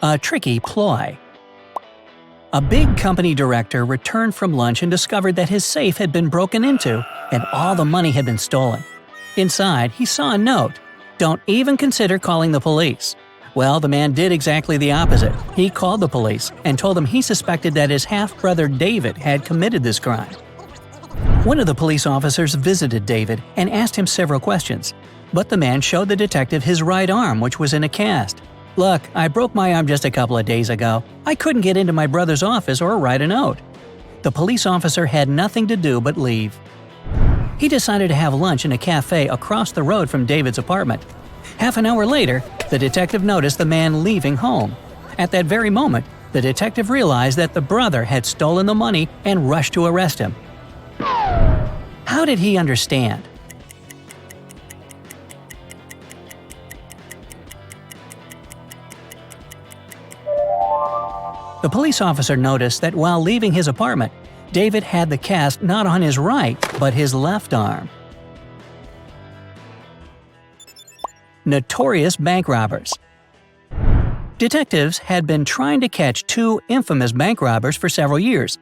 A tricky ploy. A big company director returned from lunch and discovered that his safe had been broken into and all the money had been stolen. Inside, he saw a note, "Don't even consider calling the police." Well, the man did exactly the opposite. He called the police and told them he suspected that his half-brother David had committed this crime. One of the police officers visited David and asked him several questions, but the man showed the detective his right arm, which was in a cast. "Look, I broke my arm just a couple of days ago. I couldn't get into my brother's office or write a note." The police officer had nothing to do but leave. He decided to have lunch in a cafe across the road from David's apartment. Half an hour later, the detective noticed the man leaving home. At that very moment, the detective realized that the brother had stolen the money and rushed to arrest him. How did he understand? The police officer noticed that while leaving his apartment, David had the cast not on his right, but his left arm. Notorious bank robbers. Detectives had been trying to catch two infamous bank robbers for several years.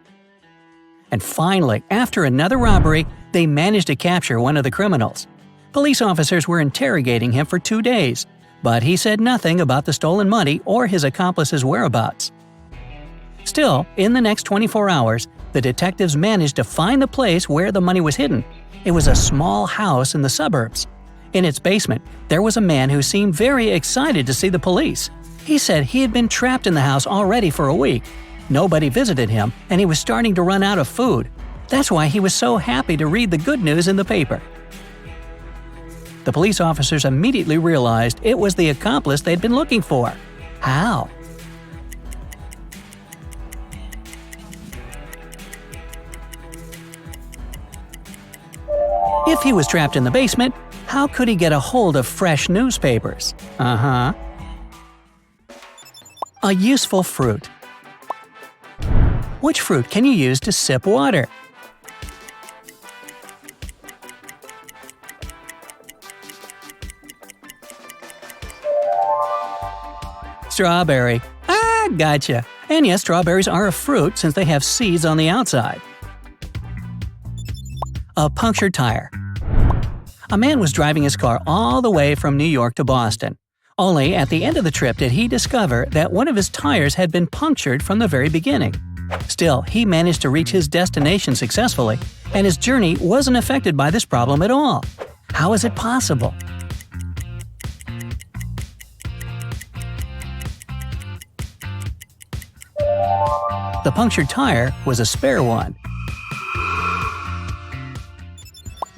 And finally, after another robbery, they managed to capture one of the criminals. Police officers were interrogating him for 2 days, but he said nothing about the stolen money or his accomplice's whereabouts. Still, in the next 24 hours, the detectives managed to find the place where the money was hidden. It was a small house in the suburbs. In its basement, there was a man who seemed very excited to see the police. He said he had been trapped in the house already for a week. Nobody visited him, and he was starting to run out of food. That's why he was so happy to read the good news in the paper. The police officers immediately realized it was the accomplice they'd been looking for. How? If he was trapped in the basement, how could he get a hold of fresh newspapers? A useful fruit. Which fruit can you use to sip water? Strawberry. Gotcha. And yes, strawberries are a fruit since they have seeds on the outside. A punctured tire. A man was driving his car all the way from New York to Boston. Only at the end of the trip did he discover that one of his tires had been punctured from the very beginning. Still, he managed to reach his destination successfully, and his journey wasn't affected by this problem at all. How is it possible? The punctured tire was a spare one.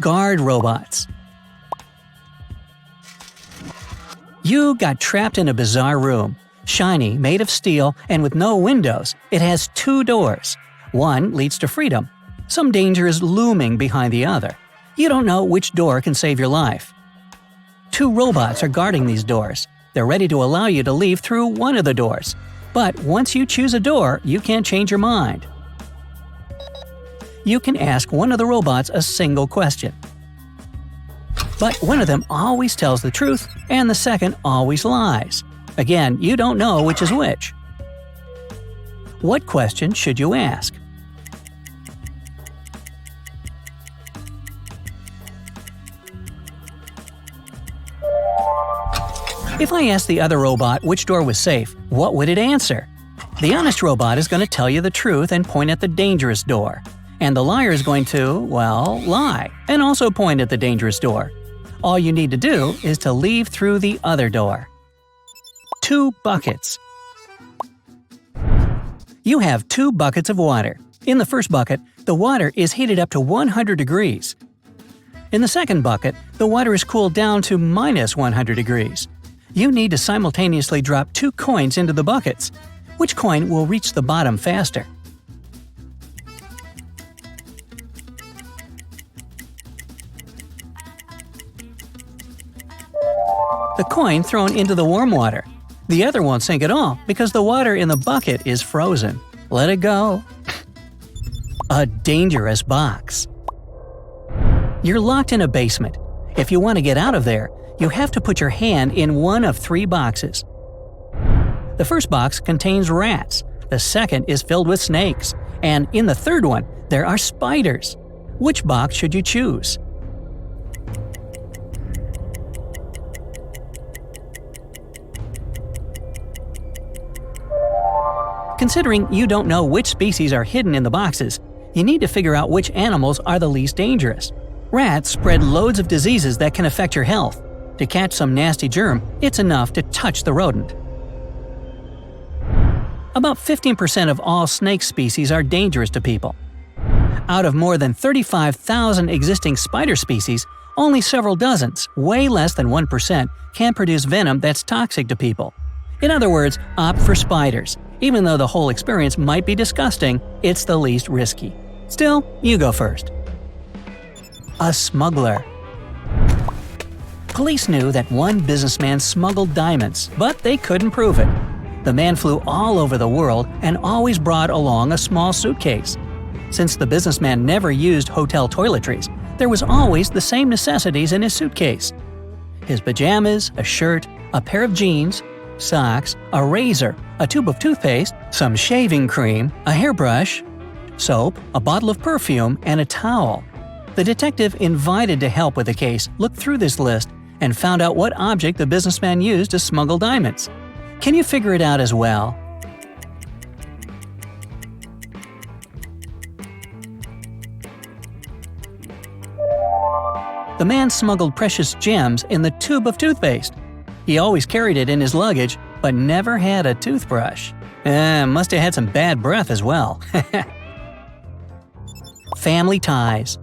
Guard robots. You got trapped in a bizarre room. Shiny, made of steel, and with no windows, it has 2 doors. One leads to freedom. Some danger is looming behind the other. You don't know which door can save your life. 2 robots are guarding these doors. They're ready to allow you to leave through one of the doors. But once you choose a door, you can't change your mind. You can ask one of the robots a single question. But one of them always tells the truth, and the second always lies. Again, you don't know which is which. What question should you ask? If I asked the other robot which door was safe, what would it answer? The honest robot is going to tell you the truth and point at the dangerous door. And the liar is going to, well, lie, and also point at the dangerous door. All you need to do is to leave through the other door. 2 buckets. You have 2 buckets of water. In the first bucket, the water is heated up to 100 degrees. In the second bucket, the water is cooled down to -100 degrees. You need to simultaneously drop 2 coins into the buckets. Which coin will reach the bottom faster? The coin thrown into the warm water. The other won't sink at all because the water in the bucket is frozen. Let it go. A dangerous box. You're locked in a basement. If you want to get out of there, you have to put your hand in one of 3 boxes. The first box contains rats, the second is filled with snakes, and in the third one, there are spiders. Which box should you choose? Considering you don't know which species are hidden in the boxes, you need to figure out which animals are the least dangerous. Rats spread loads of diseases that can affect your health. To catch some nasty germ, it's enough to touch the rodent. About 15% of all snake species are dangerous to people. Out of more than 35,000 existing spider species, only several dozens, way less than 1%, can produce venom that's toxic to people. In other words, opt for spiders. Even though the whole experience might be disgusting, it's the least risky. Still, you go first. A smuggler. Police knew that one businessman smuggled diamonds, but they couldn't prove it. The man flew all over the world and always brought along a small suitcase. Since the businessman never used hotel toiletries, there was always the same necessities in his suitcase: his pajamas, a shirt, a pair of jeans, socks, a razor, a tube of toothpaste, some shaving cream, a hairbrush, soap, a bottle of perfume, and a towel. The detective invited to help with the case looked through this list and found out what object the businessman used to smuggle diamonds. Can you figure it out as well? The man smuggled precious gems in the tube of toothpaste. He always carried it in his luggage, but never had a toothbrush. Must have had some bad breath as well. Family ties.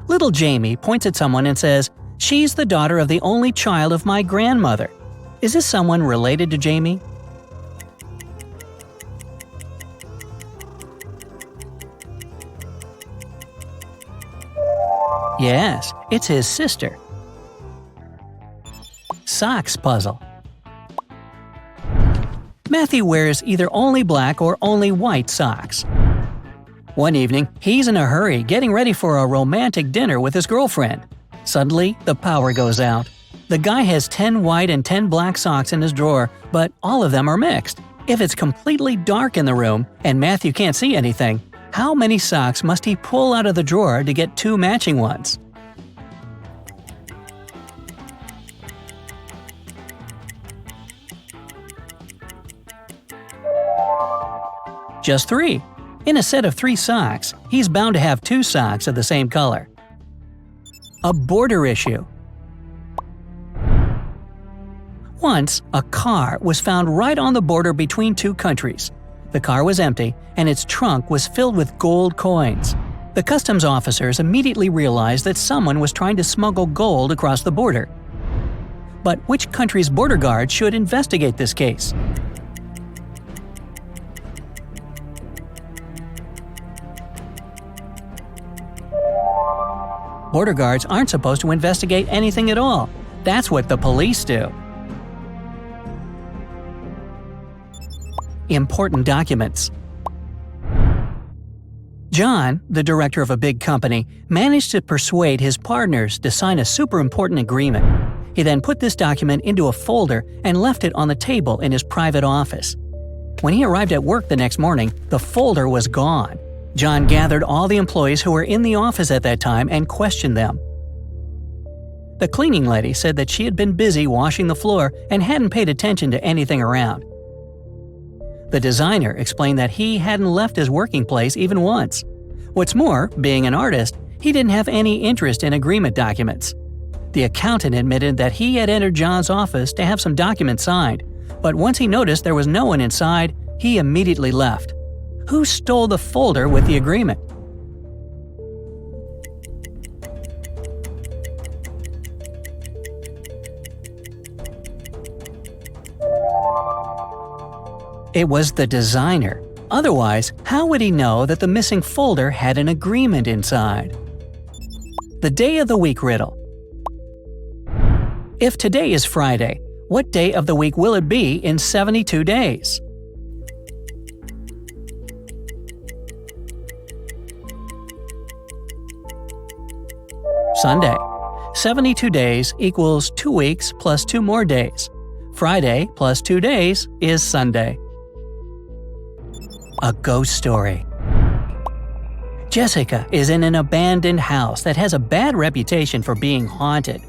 Little Jamie points at someone and says, "She's the daughter of the only child of my grandmother." Is this someone related to Jamie? Yes, it's his sister. Socks puzzle. Matthew wears either only black or only white socks. One evening, he's in a hurry getting ready for a romantic dinner with his girlfriend. Suddenly, the power goes out. The guy has 10 white and 10 black socks in his drawer, but all of them are mixed. If it's completely dark in the room and Matthew can't see anything, how many socks must he pull out of the drawer to get 2 matching ones? Just 3. In a set of 3 socks, he's bound to have 2 socks of the same color. A border issue. Once, a car was found right on the border between 2 countries. The car was empty, and its trunk was filled with gold coins. The customs officers immediately realized that someone was trying to smuggle gold across the border. But which country's border guard should investigate this case? Border guards aren't supposed to investigate anything at all. That's what the police do. Important documents. John, the director of a big company, managed to persuade his partners to sign a super important agreement. He then put this document into a folder and left it on the table in his private office. When he arrived at work the next morning, the folder was gone. John gathered all the employees who were in the office at that time and questioned them. The cleaning lady said that she had been busy washing the floor and hadn't paid attention to anything around. The designer explained that he hadn't left his working place even once. What's more, being an artist, he didn't have any interest in agreement documents. The accountant admitted that he had entered John's office to have some documents signed, but once he noticed there was no one inside, he immediately left. Who stole the folder with the agreement? It was the designer. Otherwise, how would he know that the missing folder had an agreement inside? The day of the week riddle. If today is Friday, what day of the week will it be in 72 days? Sunday. 72 days equals 2 weeks plus 2 more days. Friday plus 2 days is Sunday. A ghost story. Jessica is in an abandoned house that has a bad reputation for being haunted.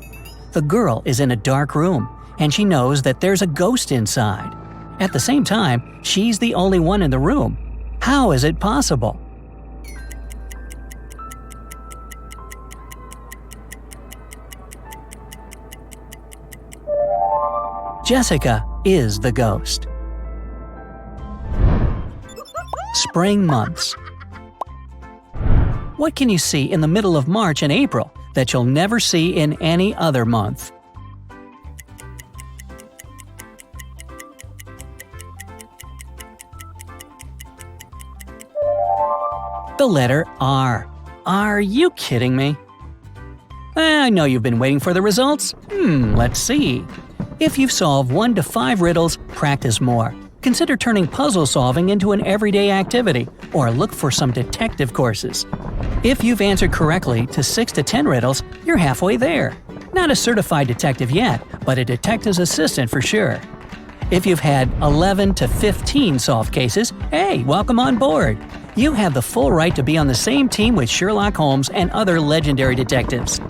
The girl is in a dark room, and she knows that there's a ghost inside. At the same time, she's the only one in the room. How is it possible? Jessica is the ghost. Spring months. What can you see in the middle of March and April that you'll never see in any other month? The letter R. Are you kidding me? I know you've been waiting for the results. Let's see. If you've solved 1 to 5 riddles, practice more. Consider turning puzzle solving into an everyday activity, or look for some detective courses. If you've answered correctly to 6 to 10 riddles, you're halfway there. Not a certified detective yet, but a detective's assistant for sure. If you've had 11 to 15 solved cases, hey, welcome on board! You have the full right to be on the same team with Sherlock Holmes and other legendary detectives.